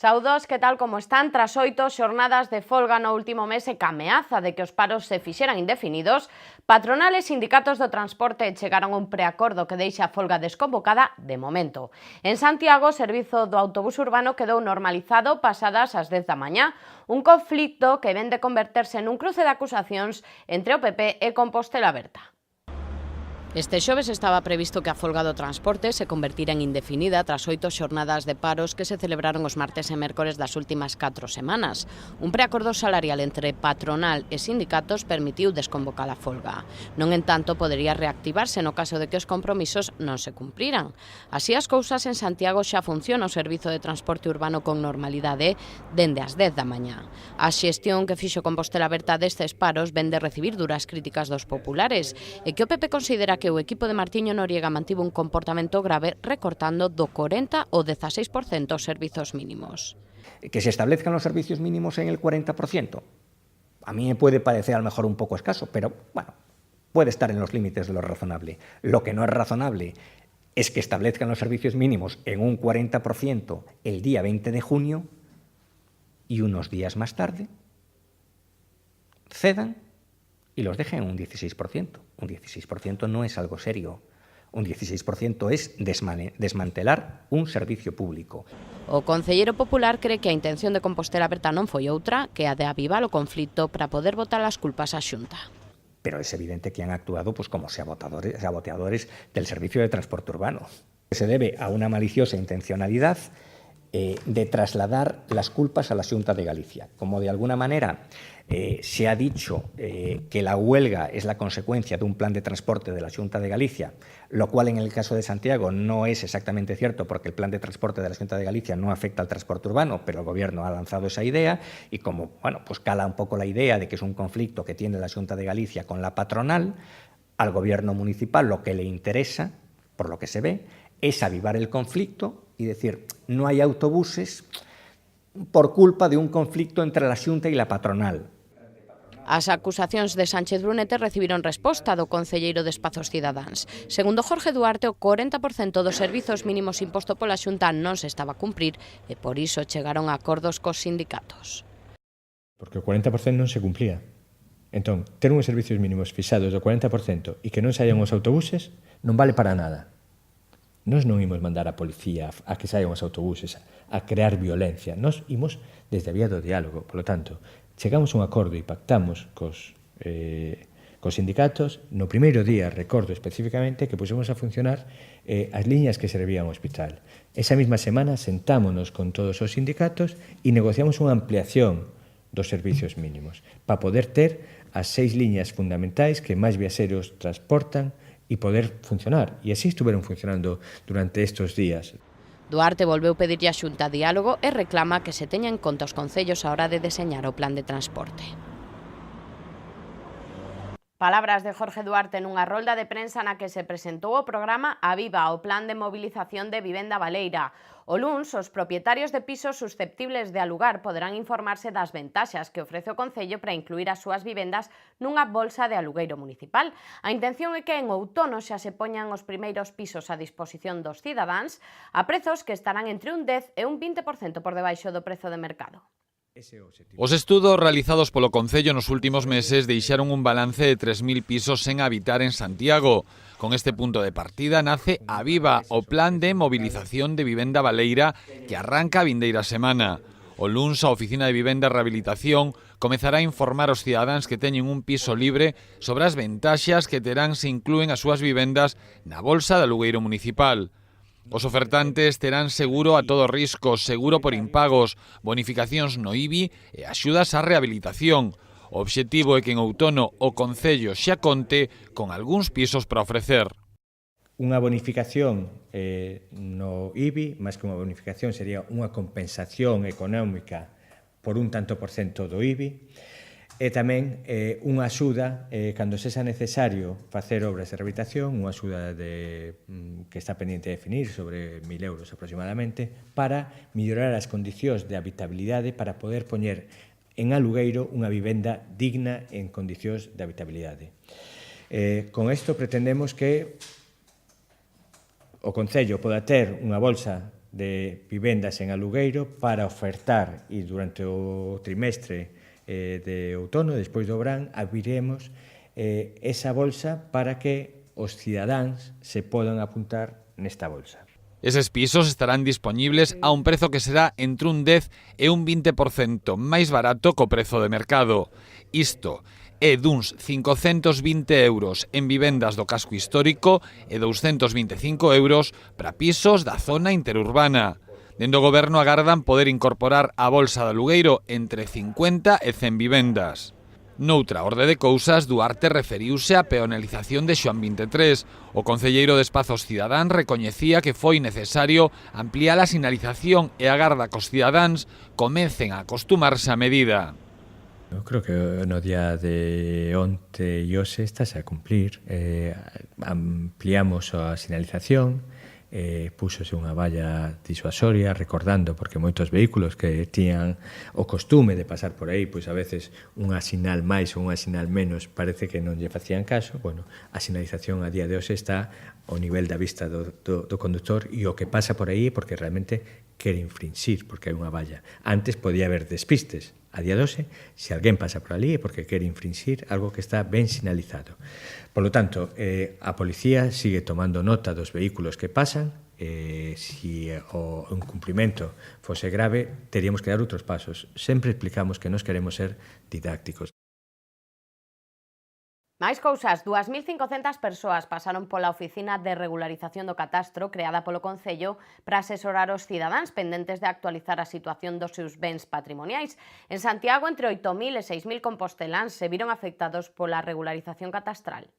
Saúdos, que tal como están? Tras 8 xornadas de folga no último mes e ca ameaza de que os paros se fixeran indefinidos, patronales e sindicatos do transporte chegaron a un preacordo que deixa a folga desconvocada de momento. En Santiago, o servizo do autobús urbano quedou normalizado pasadas as 10 da mañá, un conflicto que ven de converterse nun cruce de acusacións entre o PP e Compostela Aberta. Este xoves estaba previsto que a folga do transporte se convertira en indefinida tras 8 xornadas de paros que se celebraron os martes e mércores das últimas 4 semanas. Un preacordo salarial entre patronal e sindicatos permitiu desconvocar a folga. Non entanto podería reactivarse no caso de que os compromisos non se cumpriran. Así as cousas, en Santiago xa funciona o servizo de transporte urbano con normalidade dende as 10 da mañá. A xestión que fixo Compostela Aberta destes paros ven de recibir duras críticas dos populares e que o PP considera que o equipo de Martiño Noriega mantivo un comportamento grave recortando do 40 ao 16% os servizos mínimos. Que se establezcan los servicios mínimos en el 40%. A mí me puede parecer a lo mejor un poco escaso, pero bueno, puede estar en los límites de lo razonable. Lo que no es razonable es que establezcan los servicios mínimos en un 40% el día 20 de junio y unos días más tarde cedan y los dejen en un 16%. Un 16% no es algo serio. Un 16% es desmantelar un servicio público. O concelleiro popular cree que a intención de Compostela Aberta non foi outra que a de avivar o conflito para poder botar as culpas á Xunta. Pero es evidente que han actuado pues, como saboteadores del servicio de transporte urbano. Se debe a una maliciosa intencionalidad de trasladar las culpas a la Xunta de Galicia. Como de alguna manera se ha dicho que la huelga es la consecuencia de un plan de transporte de la Xunta de Galicia, lo cual en el caso de Santiago no es exactamente cierto porque el plan de transporte de la Xunta de Galicia no afecta al transporte urbano, pero el Gobierno ha lanzado esa idea y como bueno, pues cala un poco la idea de que es un conflicto que tiene la Xunta de Galicia con la patronal, al Gobierno municipal lo que le interesa, por lo que se ve, es avivar el conflicto y decir, no hay autobuses por culpa de un conflicto entre la Xunta e la patronal. As acusacións de Sánchez Brunete recibiron resposta do concelleiro de Espazos Cidadáns. Segundo Jorge Duarte, o 40% dos servizos mínimos imposto pola Xunta non se estaba a cumprir e por iso chegaron a acordos cos sindicatos. Porque o 40% non se cumplía. Entón, ter uns servicios mínimos fixados do 40% e que non saian os autobuses non vale para nada. Nós non imos mandar a policía a que saian os autobuses a crear violencia. Nós imos desde a vía do diálogo. Por lo tanto, chegamos a un acordo e pactamos cos sindicatos. No primeiro día, recordo especificamente, que pusemos a funcionar as liñas que servían ao hospital. Esa mesma semana sentámonos con todos os sindicatos e negociamos unha ampliación dos servicios mínimos para poder ter as 6 liñas fundamentais que máis viaxeros transportan e poder funcionar. E así estuveron funcionando durante estes días. Duarte volveu pedirlle a Xunta diálogo e reclama que se teña en conta os concellos a hora de deseñar o plan de transporte. Palabras de Jorge Duarte nunha rolda de prensa na que se presentou o programa Aviva, o plan de movilización de vivenda baleira. O luns, os propietarios de pisos susceptibles de alugar poderán informarse das ventaxas que ofrece o Concello para incluir as súas vivendas nunha bolsa de alugueiro municipal. A intención é que en outono xa se poñan os primeiros pisos a disposición dos cidadáns a prezos que estarán entre un 10 e un 20% por debaixo do prezo de mercado. Os estudos realizados polo Concello nos últimos meses deixaron un balance de 3.000 pisos sen habitar en Santiago. Con este punto de partida nace Aviva, o plan de movilización de vivenda baleira que arranca a vindeira semana. O luns, a Oficina de Vivenda e Rehabilitación comezará a informar aos cidadáns que teñen un piso libre sobre as ventaxas que terán se inclúen as súas vivendas na bolsa de alugueiro municipal. Os ofertantes terán seguro a todo risco, seguro por impagos, bonificacións no IBI e axudas á rehabilitación. O obxectivo é que en outono o Concello xa conte con algúns pisos para ofrecer. Unha bonificación no IBI, máis que unha bonificación, sería unha compensación económica por un tanto por cento do IBI, e tamén unha axuda, cando sexa necesario facer obras de rehabilitación, unha axuda que está pendiente de definir sobre 1.000 euros aproximadamente, para mellorar as condicións de habitabilidade para poder poñer en alugueiro unha vivenda digna en condicións de habitabilidade. Con isto pretendemos que o Concello poda ter unha bolsa de vivendas en alugueiro para ofertar, e durante o trimestre de outono, despois do verán, abriremos esa bolsa para que os cidadáns se podan apuntar nesta bolsa. Eses pisos estarán dispoñibles a un prezo que será entre un 10 e un 20% máis barato co prezo de mercado. Isto é duns 520 euros en vivendas do casco histórico e 225 euros para pisos da zona interurbana. Dende o Goberno agardan poder incorporar á bolsa de alugueiro entre 50 e 100 vivendas. Noutra orde de cousas, Duarte referiuse á peonalización de Xoán 23. O concelleiro de Espazos Cidadán recoñecía que foi necesario ampliar a sinalización e agarda que os cidadáns comecen a acostumarse á medida. Eu creo que no día de onte e hoxe estase a cumplir. Ampliamos a sinalización, púxose unha valla disuasoria recordando, porque moitos vehículos que tiñan o costume de pasar por aí, pois a veces unha sinal máis ou unha sinal menos parece que non lle facían caso. Bueno, a sinalización a día de hoxe está ao nivel da vista do conductor, e o que pasa por aí é porque realmente quere infringir, porque hai unha valla. Antes podía haber despistes. A día de hoxe, se alguén pasa por ali é porque quere infringir algo que está ben sinalizado. Por lo tanto, a policía sigue tomando nota dos vehículos que pasan. Si o incumprimento fose grave, teríamos que dar outros pasos. Sempre explicamos que nos queremos ser didácticos. Máis cousas, 2.500 persoas pasaron pola Oficina de Regularización do Catastro creada polo Concello para asesorar os cidadáns pendentes de actualizar a situación dos seus bens patrimoniais. En Santiago, entre 8.000 e 6.000 composteláns se viron afectados pola regularización catastral.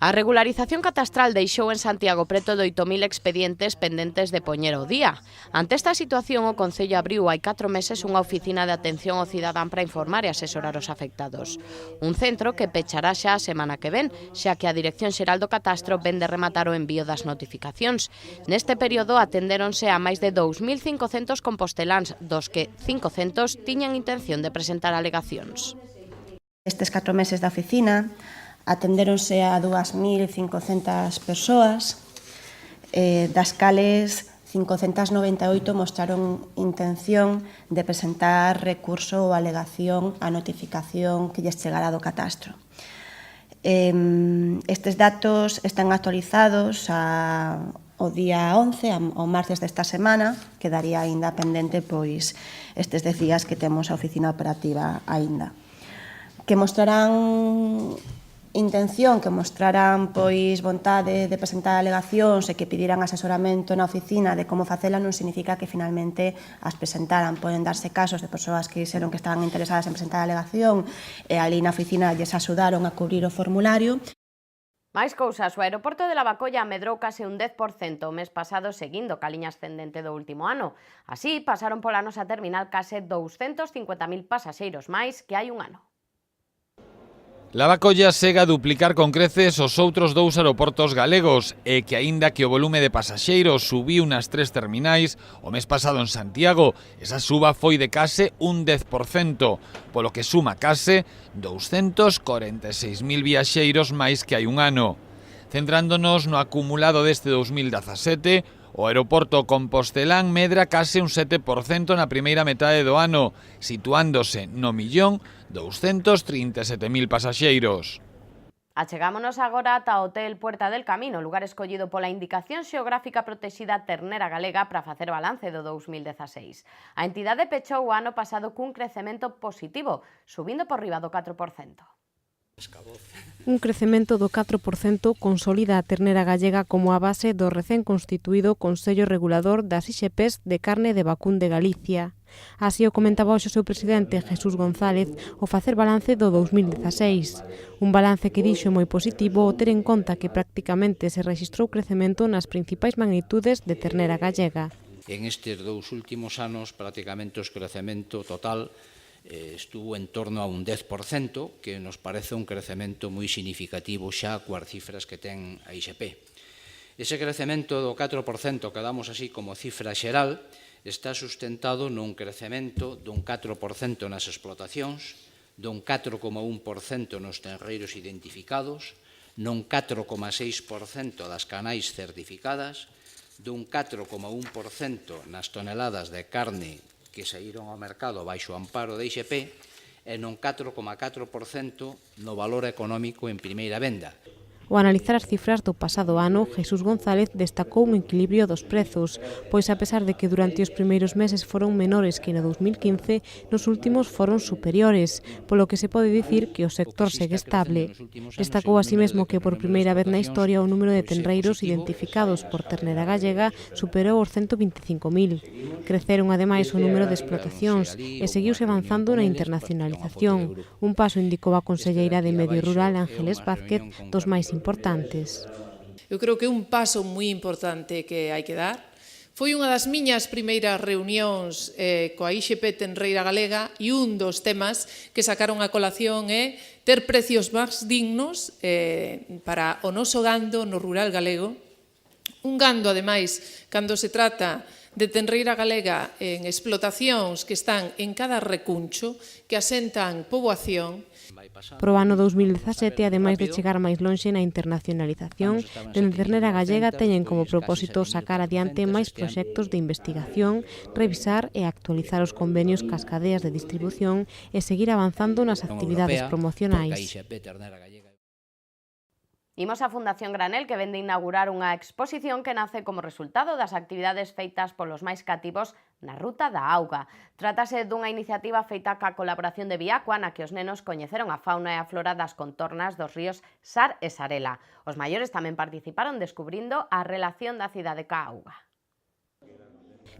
A regularización catastral deixou en Santiago preto de 8.000 expedientes pendentes de poñer ao día. Ante esta situación, o Concello abriu hai 4 meses unha oficina de atención ao cidadán para informar e asesorar os afectados. Un centro que pechará xa a semana que ven, xa que a Dirección Xeral do Catastro ven de rematar o envío das notificacións. Neste período atendéronse a máis de 2.500 composteláns, dos que 500 tiñan intención de presentar alegacións. Estes 4 meses da oficina atendéronse a 2.500 persoas, das cales 598 mostraron intención de presentar recurso ou alegación á notificación que lles chegara do catastro. Estes datos están actualizados ao día 11, ao martes desta semana, quedaría aínda pendente pois estes 10 días que temos a oficina operativa aínda. Que mostrarán intención, que mostraran pois vontade de presentar alegacións e que pidieran asesoramento na oficina de como facela non significa que finalmente as presentaran. Poden darse casos de persoas que dixeron que estaban interesadas en presentar a alegación e ali na oficina lles axudaron a cubrir o formulario. Máis cousas, o aeroporto de Lavacolla medrou case un 10% o mes pasado seguindo ca liña ascendente do último ano. Así, pasaron pola nosa terminal case 250.000 pasaxeiros máis que hai un ano. Lavacolla segue a duplicar con creces os outros 2 aeroportos galegos e que aínda que o volume de pasaxeiros subiu nas 3 terminais o mes pasado en Santiago, esa suba foi de case un 10%, polo que suma case 246.000 viaxeiros máis que hai un ano. Centrándonos no acumulado deste 2017, o aeroporto compostelán medra case un 7% na primeira metade do ano, situándose no 1.237.000 pasaxeiros. Achegámonos agora ata o Hotel Puerta del Camino, lugar escollido pola Indicación Xeográfica Protexida Ternera Galega para facer balance do 2016. A entidade pechou o ano pasado cun crecemento positivo, subindo por riba do 4%. Un crecemento do 4% consolida a ternera gallega como a base do recén constituído Consello Regulador das IXPs de carne de vacún de Galicia. Así o comentaba hoxe o seu presidente Jesús González ao facer balance do 2016. Un balance que dixo moi positivo ao ter en conta que prácticamente se rexistrou crecemento nas principais magnitudes de ternera gallega. En estes 2 últimos anos, prácticamente o crecemento total estuvo en torno a un 10%, que nos parece un crecemento moi significativo xa coas cifras que ten a IXP. Ese crecemento do 4% que damos así como cifra xeral está sustentado nun crecemento dun 4% nas explotacións, dun 4,1% nos tenreiros identificados, nun 4,6% das canais certificadas, dun 4,1% nas toneladas de carne que saíron ao mercado baixo o amparo da IXP e non 4,4% no valor económico en primeira venda. Ao analizar as cifras do pasado ano, Jesús González destacou un equilibrio dos prezos, pois a pesar de que durante os primeiros meses foron menores que no 2015, nos últimos foron superiores, polo que se pode dicir que o sector segue estable. Destacou así mesmo que por primeira vez na historia o número de tenreiros identificados por ternera gallega superou os 125.000. Creceron ademais o número de explotacións e seguiuse avanzando na internacionalización, un paso indicou a conselleira de Medio Rural Ángeles Vázquez dos máis importantes. Eu creo que un paso moi importante que hai que dar. Foi unha das miñas primeiras reunións coa IXP Tenreira Galega e un dos temas que sacaron a colación é ter precios máis dignos para o noso gando no rural galego. Un gando, ademais, cando se trata de tenreira galega en explotacións que están en cada recuncho, que asentan poboación. Pro ano 2017, ademais de chegar máis lonxe na internacionalización, dende Ternera Gallega teñen como propósito sacar adiante máis proxectos de investigación, revisar e actualizar os convenios cas cadeas de distribución e seguir avanzando nas actividades promocionais. Imos á Fundación Granel, que vende inaugurar unha exposición que nace como resultado das actividades feitas polos máis cativos na Ruta da Auga. Trátase dunha iniciativa feita ca colaboración de Viacua, na que os nenos coñeceron a fauna e a flora das contornas dos ríos Sar e Sarela. Os maiores tamén participaron descubrindo a relación da cidade ca auga.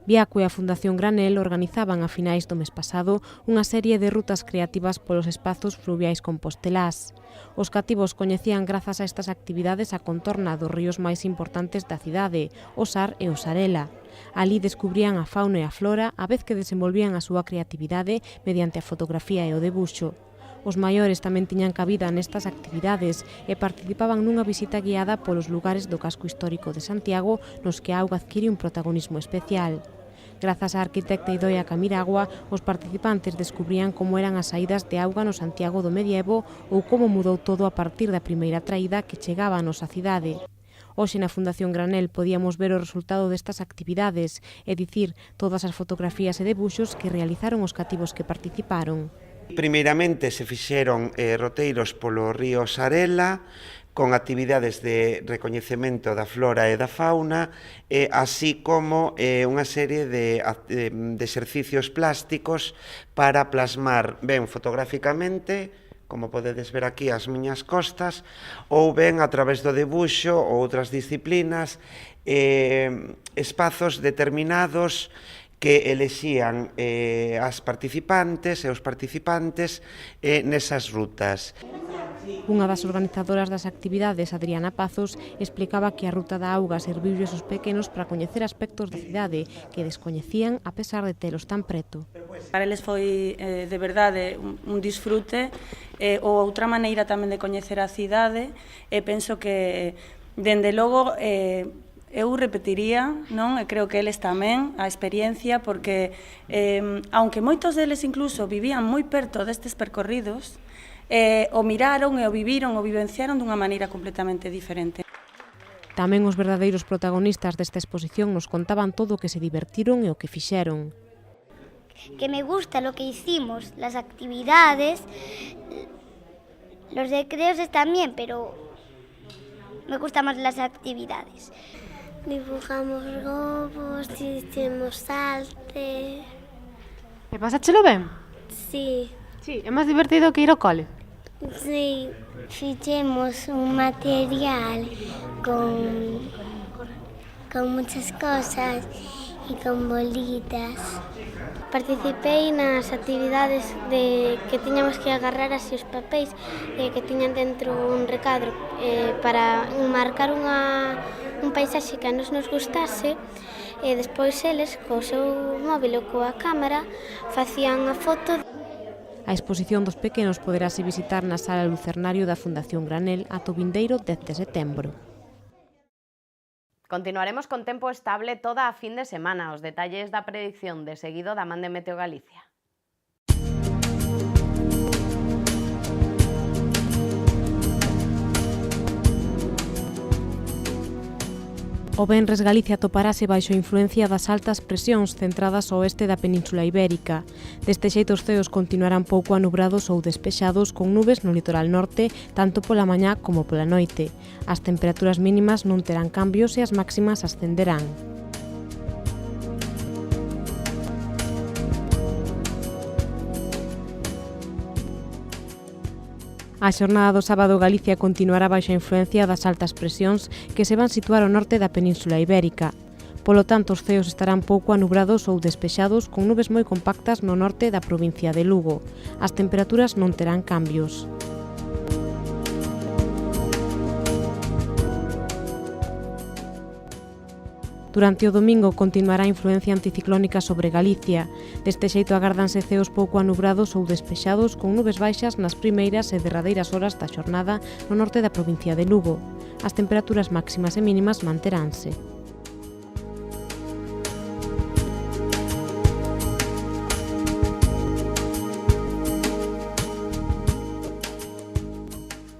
Viacua e a Fundación Granel organizaban a finais do mes pasado unha serie de rutas creativas polos espazos fluviais compostelás. Os cativos coñecían grazas a estas actividades a contorna dos ríos máis importantes da cidade, o Sar e o Sarela. Alí descubrían a fauna e a flora a vez que desenvolvían a súa creatividade mediante a fotografía e o debuxo. Os maiores tamén tiñan cabida nestas actividades e participaban nunha visita guiada polos lugares do casco histórico de Santiago nos que a auga adquire un protagonismo especial. Grazas á arquitecta Idoia Camiragua, os participantes descubrían como eran as saídas de auga no Santiago do medievo ou como mudou todo a partir da primeira traída que chegaba a nosa cidade. Hoxe na Fundación Granel podíamos ver o resultado destas actividades, é dicir, todas as fotografías e debuxos que realizaron os cativos que participaron. Primeiramente se fixeron roteiros polo río Sarela, con actividades de recoñecemento da flora e da fauna, así como unha serie de exercicios plásticos para plasmar ben fotográficamente, como podedes ver aquí as miñas costas, ou ben a través do debuxo ou outras disciplinas, espazos determinados que elexían as participantes e os participantes nesas rutas. Unha das organizadoras das actividades, Adriana Pazos, explicaba que a Ruta da Auga serviulle aos pequenos para coñecer aspectos da cidade que descoñecían a pesar de telos tan preto. Para eles foi de verdade un disfrute ou outra maneira tamén de coñecer a cidade e penso que, dende logo, eu repetiría, non? E creo que eles tamén, a experiencia, porque aunque moitos deles incluso vivían moi perto destes percorridos, o miraron e o viviron, o vivenciaron dunha maneira completamente diferente. Tamén os verdadeiros protagonistas desta exposición nos contaban todo o que se divertiron e o que fixeron. Que me gusta lo que hicimos, las actividades, los recreos están bien, pero me gustan más las actividades. Dibujamos globos, hicimos salte. E pasáchelo ben? Sí. Sí, é máis divertido que ir ao cole? Sí, fixemos un material con muchas cosas e con bolitas. Participei nas actividades que tiñamos que agarrar así os papéis que tiñan dentro un recadro para marcar un paisaxe que a nos gustase e despois eles co seu móvil ou coa cámara facían a foto. A exposición dos pequenos poderase visitar na Sala Lucernario da Fundación Granel ata o vindeiro 10 de setembro. Continuaremos con tempo estable toda a fin de semana. Os detalles da predicción de seguido da man de Meteo Galicia. O venres Galicia toparase baixo a influencia das altas presións centradas ao oeste da Península Ibérica. Deste xeito os ceos continuarán pouco anubrados ou despexados con nubes no litoral norte tanto pola mañá como pola noite. As temperaturas mínimas non terán cambios e as máximas ascenderán. A xornada do sábado Galicia continuará baixo a influencia das altas presións que se van situar ao norte da Península Ibérica. Polo tanto, os ceos estarán pouco anubrados ou despexados con nubes moi compactas no norte da provincia de Lugo. As temperaturas non terán cambios. Durante o domingo continuará a influencia anticiclónica sobre Galicia. Deste xeito agárdanse ceos pouco anubrados ou despexados con nubes baixas nas primeiras e derradeiras horas da xornada no norte da provincia de Lugo. As temperaturas máximas e mínimas manteránse.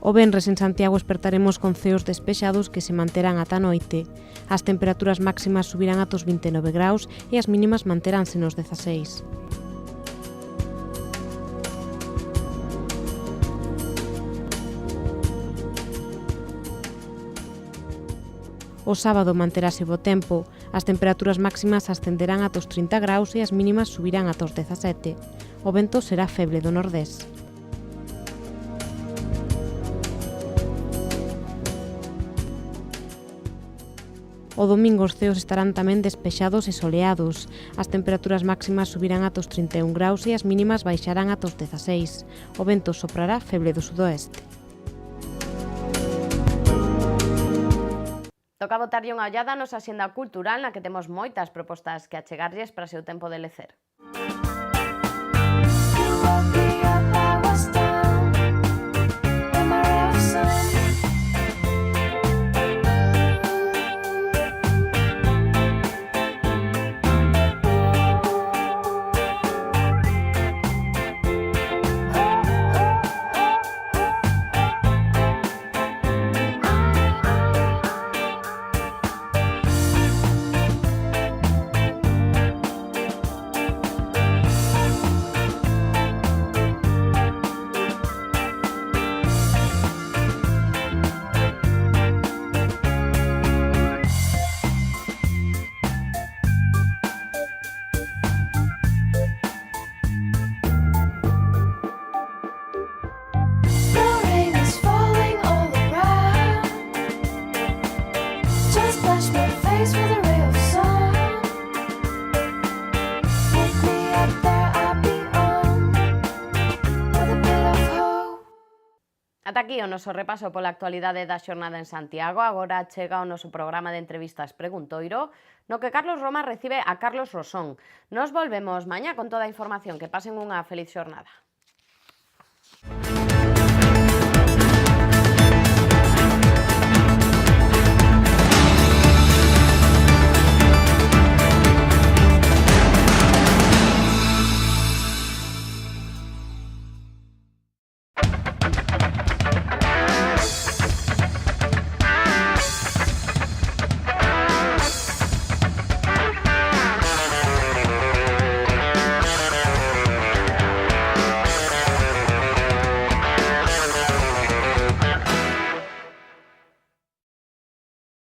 O venres en Santiago espertaremos con ceos despexados que se manterán ata a noite. As temperaturas máximas subirán ata os 29 graus e as mínimas manteránse nos 16. O sábado manterase bo tempo. As temperaturas máximas ascenderán ata os 30 graus e as mínimas subirán ata os 17. O vento será feble do nordés. O domingo os ceos estarán tamén despexados e soleados. As temperaturas máximas subirán ata os 31 graus e as mínimas baixarán ata os 16. O vento soprará feble do sudoeste. Toca botarlle unha ollada a nosa axenda cultural na que temos moitas propostas que achegarlles para o seu tempo de lecer. Ata aquí o noso repaso pola actualidade da xornada en Santiago. Agora chega o noso programa de entrevistas Preguntoiro, no que Carlos Roma recibe a Carlos Rosón. Nos volvemos mañá con toda a información. Que pasen unha feliz xornada.